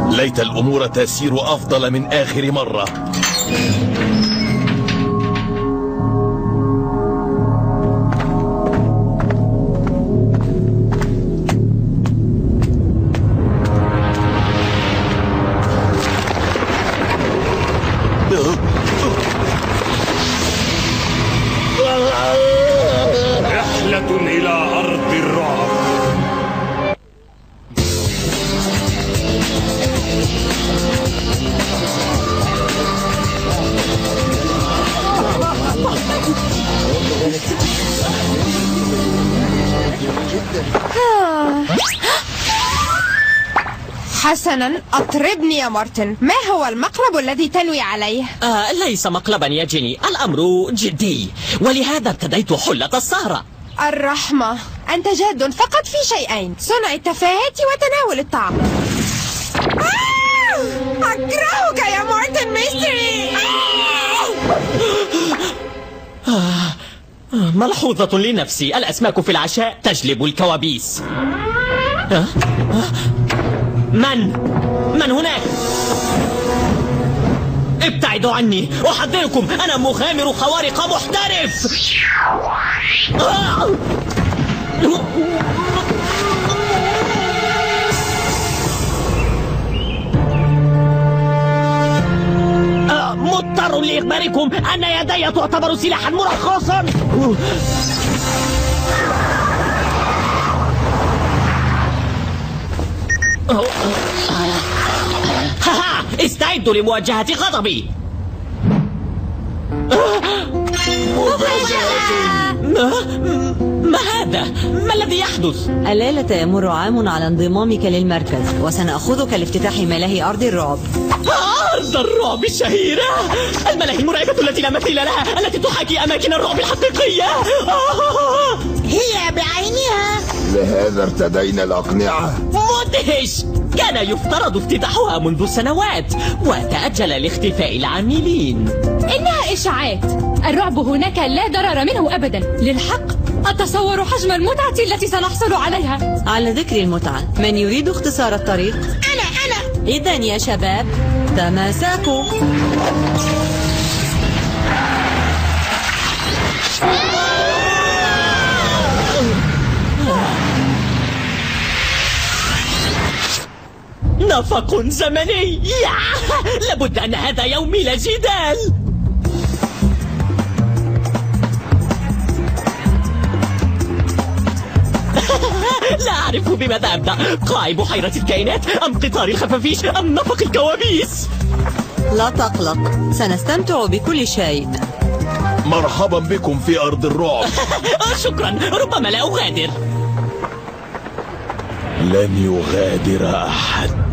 ليت الأمور تسير أفضل من آخر مرة. رحلة إلى أرض الرعب. حسنا، أطربني يا مارتن. ما هو المقلب الذي تنوي عليه؟ ليس مقلبا يا جيني، الأمر جدي، ولهذا ارتديت حلة السهرة. الرحمة، أنت جاد فقط في شيئين: صنع التفاهات وتناول الطعام. أكرهك يا مارتن ميستري. ملحوظة لنفسي، الأسماك في العشاء تجلب الكوابيس. من هناك؟ ابتعدوا عني، أحذركم، أنا مغامر خوارق محترف. مضطر لإخباركم أن يدي تعتبر سلاحا مرخصا. استعدوا لمواجهة غضبي. ما هذا؟ ما الذي يحدث؟ الليلة يمر عام على انضمامك للمركز، وسنأخذك لافتتاح ملاهي أرض الرعب. أرض الرعب الشهيرة، الملاهي المرعبة التي لا مثيل لها، التي تحاكي أماكن الرعب الحقيقية. هي بعينها. لهذا ارتدينا الأقنعة. مدهش، كان يفترض افتتاحها منذ سنوات، وتأجل لاختفاء العاملين. إنها إشاعات، الرعب هناك لا ضرر منه أبدا. للحق أتصور حجم المتعة التي سنحصل عليها. على ذكر المتعة، من يريد اختصار الطريق؟ أنا إذن يا شباب، تماسكوا. نفق زمني، لابد أن هذا يومي لا جدال. لا أعرف بماذا أبدأ، قاع بحيرة الكائنات أم قطار الخفافيش أم نفق الكوابيس. لا تقلق، سنستمتع بكل شيء. مرحبا بكم في أرض الرعب. شكرا، ربما لا أغادر. لن يغادر أحد.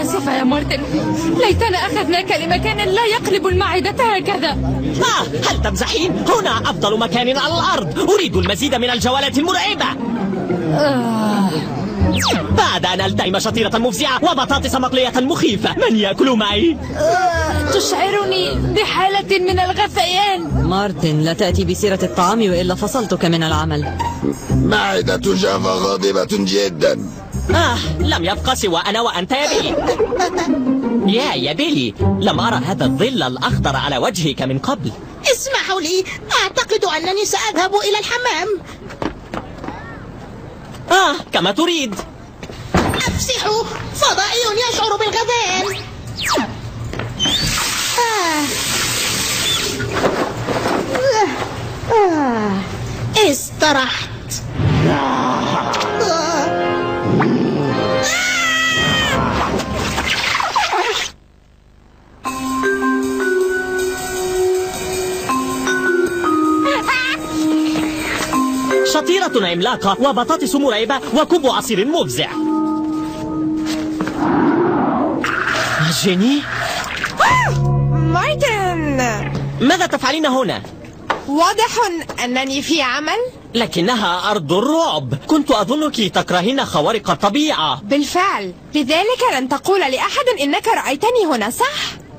آسفة يا مارتن، ليتنا أخذناك لمكان لا يقلب المعدة هكذا. هل تمزحين؟ هنا أفضل مكان على الأرض، أريد المزيد من الجولات المرعبة. بعد أن ألتئم شطيرة مفزعة وبطاطس مقلية مخيفة، من يأكل معي؟ تشعرني بحالة من الغثيان. مارتن، لا تأتي بسيرة الطعام وإلا فصلتك من العمل. معدة جافا غاضبة جدا. لم يبقى سوى أنا وأنت يا بيلي. يا بيلي، لم أرى هذا الظل الأخضر على وجهك من قبل. اسمحوا لي، أعتقد أنني سأذهب إلى الحمام. كما تريد. أفسحوا، فضائي يشعر بالغثيان. استرحت. شطيرة عملاقة وبطاطس مرعبة وكوب عصير مفزع. جيني؟ مارتن، ماذا تفعلين هنا؟ واضح أنني في عمل. لكنها أرض الرعب. كنت أظنك تكرهين خوارق الطبيعة. بالفعل، لذلك لن تقول لأحد إنك رأيتني هنا، صح؟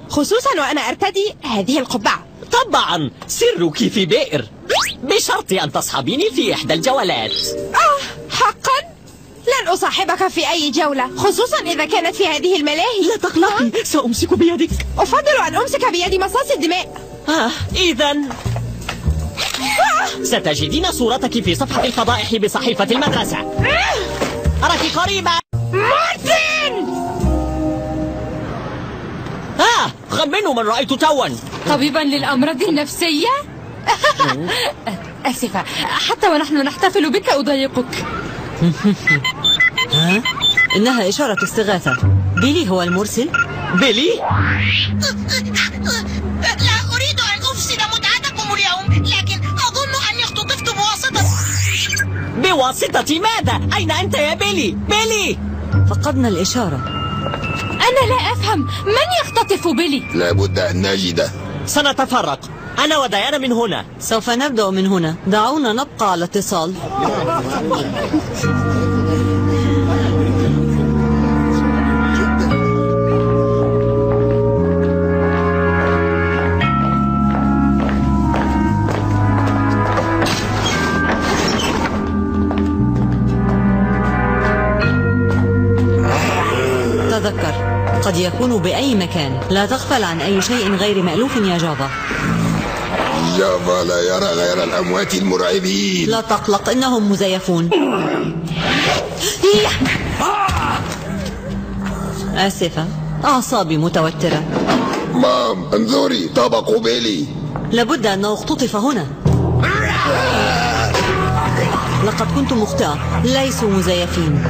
خصوصا وأنا أرتدي هذه القبعة. طبعا، سرك في بئر، بشرط أن تصحبيني في إحدى الجولات. حقا؟ لن أصاحبك في أي جولة، خصوصا إذا كانت في هذه الملاهي. لا تقلقي، سأمسك بيدك. أفضل أن أمسك بيد مصاص الدماء. إذن ستجدين صورتك في صفحة الفضائح بصحيفة المدرسة. أراك قريبا. مارتن! خمنوا من رأيت توا. طبيبا للأمراض النفسية؟ آسفة، حتى ونحن نحتفل بك أضايقك. إنها إشارة استغاثة. بيلي هو المرسل؟ بيلي؟ لا أريد أن أفسد متعتكم اليوم، لكن أظن أني اختطفت بواسطة ماذا؟ أين أنت يا بيلي؟ بيلي! فقدنا الإشارة. أنا لا أفهم، من يختطف بيلي؟ لابد أن نجده. سنتفرق أنا وديانا من هنا. سوف نبدأ من هنا. دعونا نبقى على اتصال. تذكر، قد يكون بأي مكان. لا تغفل عن أي شيء غير مألوف يا جافا. جافا لا يرى غير الأموات المرعبين. لا تقلق، إنهم مزيفون. آسفة، أعصابي متوترة. مام، انظري، طبق بيلي. لابد أنه اختطف هنا. لقد كنت مخطئة، ليسوا مزيفين.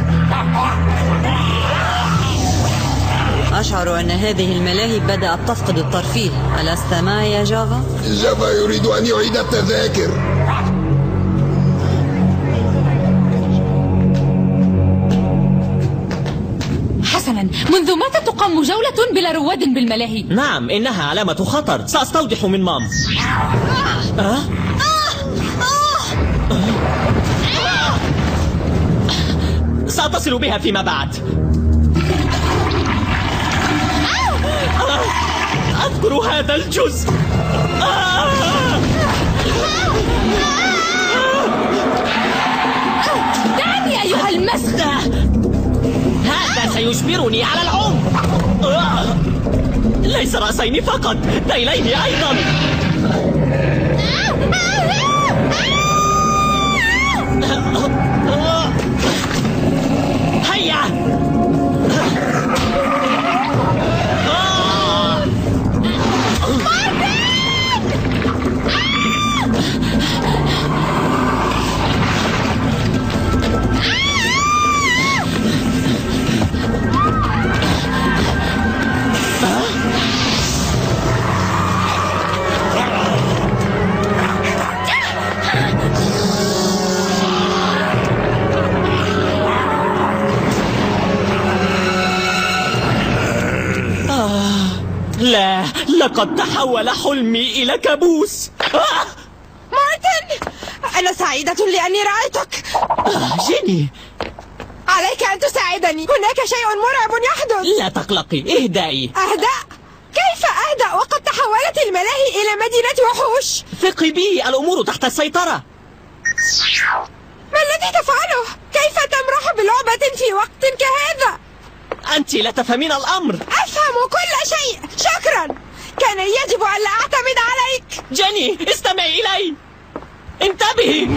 أشعر أن هذه الملاهي بدأت تفقد الترفيه. ألست معي يا جافا؟ جافا يريد أن يعيد التذاكر. حسنا، منذ متى تقام جولة بلا رواد بالملاهي؟ نعم، إنها علامة خطر. سأستوضح من مام. سأتصل بها فيما بعد. أذكر هذا الجزء. دعني أيها المسخ. هذا سيجبرني على العوم. ليس رأسين فقط، ذيلين أيضا. هيا. لا، لقد تحول حلمي إلى كابوس. مارتن، أنا سعيدة لأني رأيتك. جيني، عليك أن تساعدني، هناك شيء مرعب يحدث. لا تقلقي، اهدئي. أهدأ؟ كيف أهدأ وقد تحولت الملاهي إلى مدينة وحوش؟ ثقي بي، الأمور تحت السيطرة. ما الذي تفعله؟ كيف تمرح بلعبة في وقت كهذا؟ أنت لا تفهمين الأمر. أفهم كل شيء، شكرا. كان يجب أن لا أعتمد عليك. جيني، استمعي إلي. انتبهي.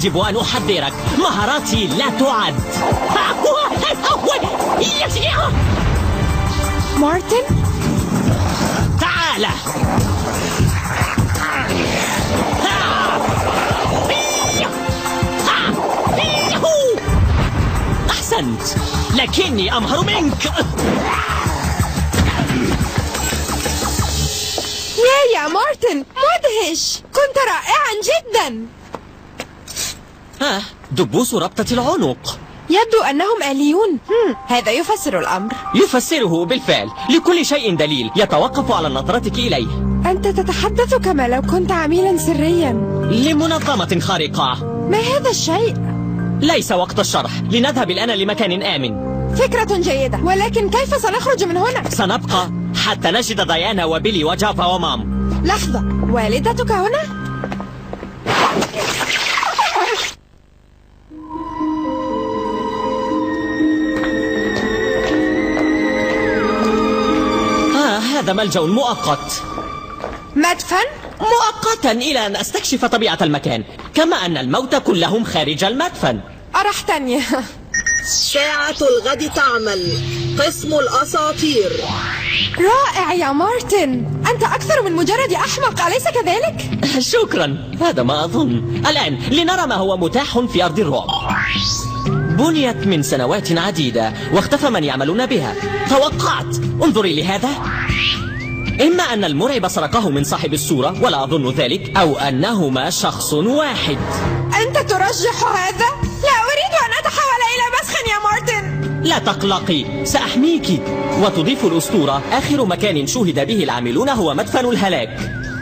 يجب أن أحذرك، مهاراتي لا تعد. مارتن؟ تعال. أحسنت، لكني أمهر منك. يا مارتن، مدهش، كنت رائعا جدا. دبوس ربطة العنق. يبدو أنهم آليون. هذا يفسر الأمر. يفسره بالفعل، لكل شيء دليل يتوقف على نظرتك إليه. أنت تتحدث كما لو كنت عميلا سريا لمنظمة خارقة. ما هذا الشيء؟ ليس وقت الشرح، لنذهب الآن لمكان آمن. فكرة جيدة، ولكن كيف سنخرج من هنا؟ سنبقى حتى نجد ديانا وبيلي وجافا ومام. لحظة، والدتك هنا؟ هذا ملجأ مؤقت. مدفن؟ مؤقتا إلى أن أستكشف طبيعة المكان، كما أن الموتى كلهم خارج المدفن. أرحتني. ساعة الغد تعمل، قسم الأساطير. رائع يا مارتن، أنت أكثر من مجرد أحمق، أليس كذلك؟ شكرا، هذا ما أظن. الآن لنرى ما هو متاح في أرض الرعب. بنيت من سنوات عديدة واختفى من يعملون بها. توقعت، انظري لهذا. إما أن المرعب سرقه من صاحب الصورة، ولا أظن ذلك، أو أنهما شخص واحد. أنت ترجح هذا؟ لا أريد أن أتحول إلى مسخ يا مارتن. لا تقلقي، سأحميك. وتضيف الأسطورة آخر مكان شوهد به العاملون هو مدفن الهلاك.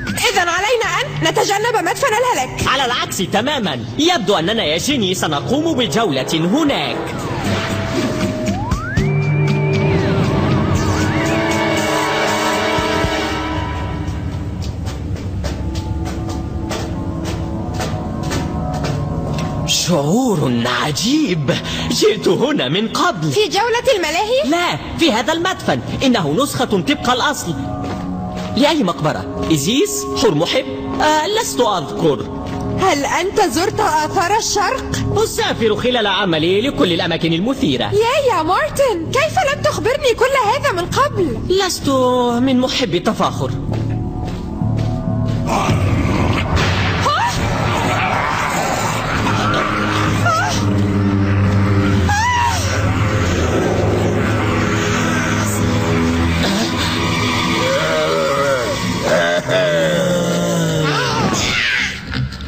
إذن علينا أن نتجنب مدفن الهلاك. على العكس تماما، يبدو أننا يا جيني سنقوم بجولة هناك. شعور عجيب، جئت هنا من قبل. في جولة الملاهي؟ لا، في هذا المدفن، إنه نسخة طبق الأصل. لأي مقبرة؟ إزيس؟ حور محب؟ لست أذكر. هل أنت زرت آثار الشرق؟ أسافر خلال عملي لكل الأماكن المثيرة. يا مارتن، كيف لم تخبرني كل هذا من قبل؟ لست من محب التفاخر.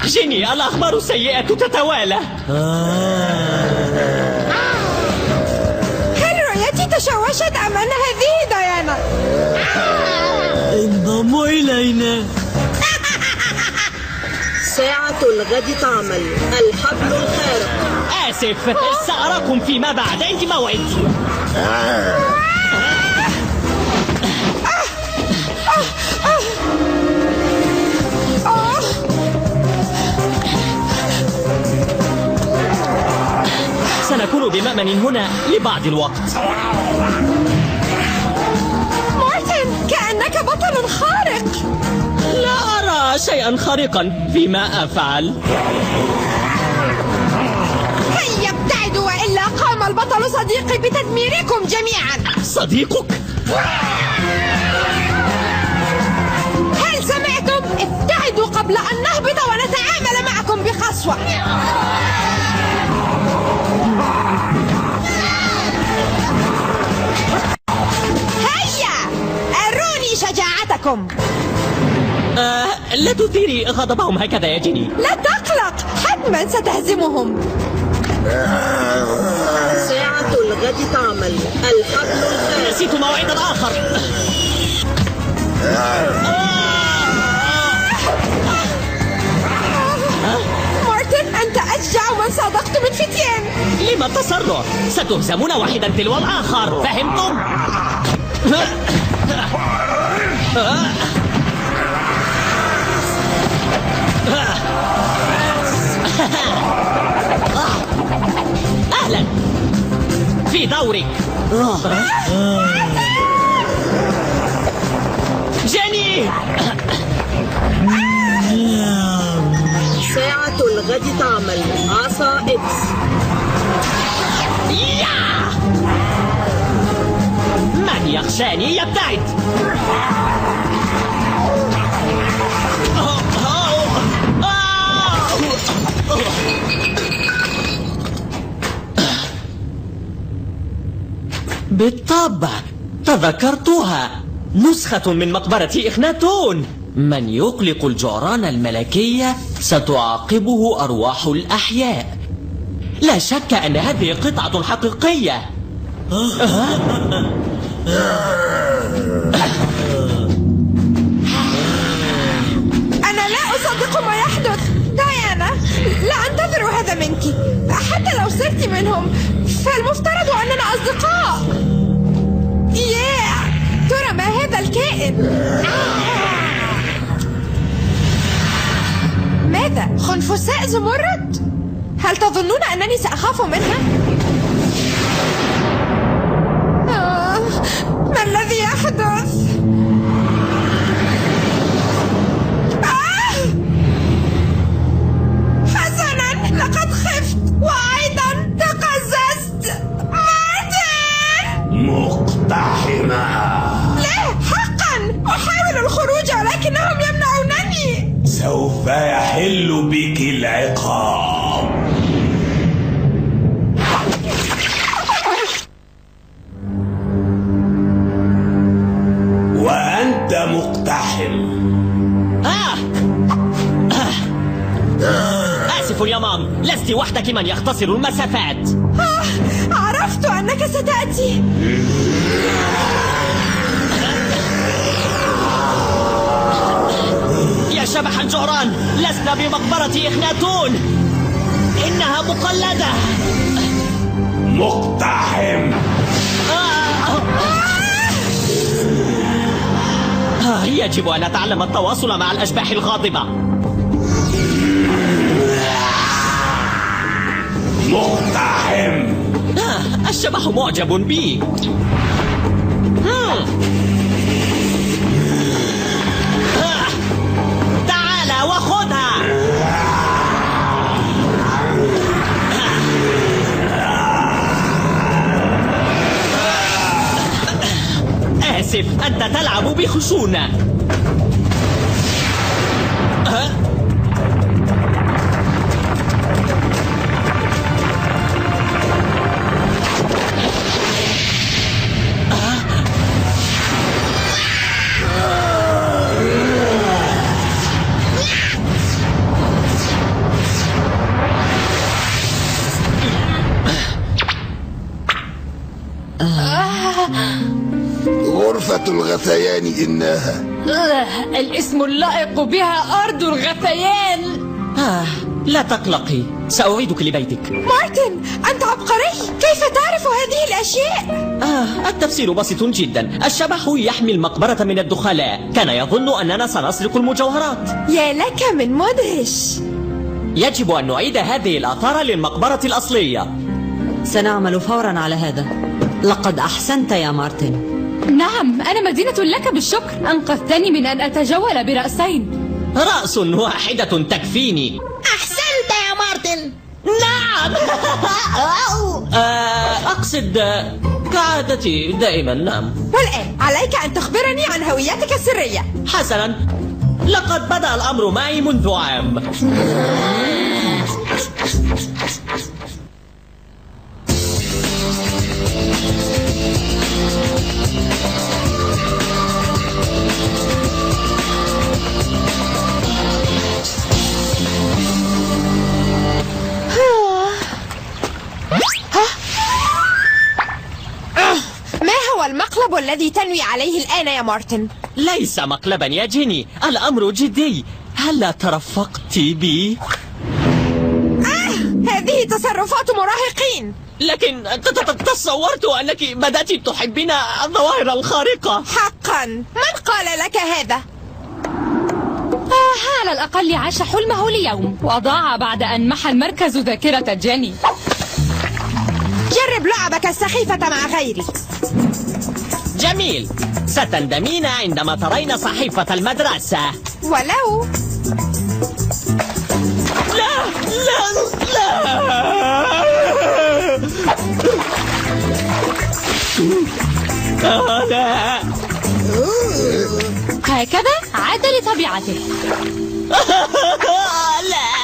جيني، الأخبار السيئة تتوالى. هل رؤيتي تشوشت أم أن هذه ديانا؟ انضموا إلينا. ساعة الغد تعمل، الحبل الخارق. آسف، سأراكم فيما بعد، عندي موعد. سنكون بمأمن هنا لبعض الوقت. مارتن، كأنك بطل خارق. لا أرى شيئا خارقا فيما أفعل. هيا ابتعدوا وإلا قام البطل صديقي بتدميركم جميعا. صديقك؟ هل سمعتم؟ ابتعدوا قبل أن نهبط ونتعامل معكم بقسوة. هيا أروني شجاعتكم. لا تثيري غضبهم هكذا يا جيني. لا تقلق، حتما ستهزمهم. ساعة الغد تعمل، الحبل الخارق. نسيت موعدا آخر. مارتن، أنت أشجع من صادقت من فتيان. لما التسرع؟ ستهزمون واحدا تلو الآخر، فهمتم؟ أهلا، في دورك. جيني. ساعة الغد تعمل. عصا إكس. من يخشاني يبتعد. بالطبع تذكرتها، نسخة من مقبرة إخناتون. من يقلق الجعران الملكية ستعاقبه أرواح الأحياء. لا شك أن هذه قطعة حقيقية. أنا لا أصدق ما يحدث ديانا. لا أنتظر هذا منك. حتى لو صرت منهم فالمفترض أننا أصدقاء. ترى ما هذا الكائن؟ ماذا؟ خنفساء زمرد؟ هل تظنون أنني سأخاف منها؟ ما الذي يحدث؟ حسناً، لقد خفت وأيضاً تقززت. مقتحمة. لا، حقاً أحاول الخروج ولكنهم يمنعونني. سوف يحل بك العقاب. وأنت مقتحم. آسف يا مام، لست وحدك من يختصر المسافات. عرفت أنك ستأتي. يا شبح الجعران، لسنا بمقبرة إخناتون، إنها مقلدة. مقتحم. يجب أن أتعلم التواصل مع الأشباح الغاضبة. مقتحم. الشبح معجب بي. تعال وخذها. آسف، أنت تلعب بخشونة. غرفة الغثيان إنها. الاسم اللائق بها أرض الغثيان. لا تقلقي، سأعيدك لبيتك. مارتن، أنت عبقري. كيف تعرف هذه الأشياء؟ التفسير بسيط جدا. الشبح يحمي المقبرة من الدخلاء، كان يظن أننا سنسرق المجوهرات. يا لك من مدهش. يجب أن نعيد هذه الآثار للمقبرة الأصلية. سنعمل فورا على هذا. لقد أحسنت يا مارتن. نعم، أنا مدينة لك بالشكر. أنقذتني من أن أتجول برأسين. رأس واحدة تكفيني. أحسنت يا مارتن. نعم. أقصد كعادتي دائما. نعم. والآن عليك أن تخبرني عن هويتك السرية. حسنا، لقد بدأ الأمر معي منذ عام. المقلب الذي تنوي عليه الآن يا مارتن؟ ليس مقلبا يا جيني، الأمر جدي. هلا ترفقت بي؟ هذه تصرفات مراهقين. لكن تصورت أنك بدأت تحبين الظواهر الخارقة. حقا، من قال لك هذا؟ على الأقل عاش حلمه اليوم وضاع بعد أن محى المركز ذاكرة جيني. جرب لعبك السخيفة مع غيري. جميل، ستندمين عندما ترين صحيفة المدرسة. ولو لا لا. هكذا عاد لطبيعته. لا.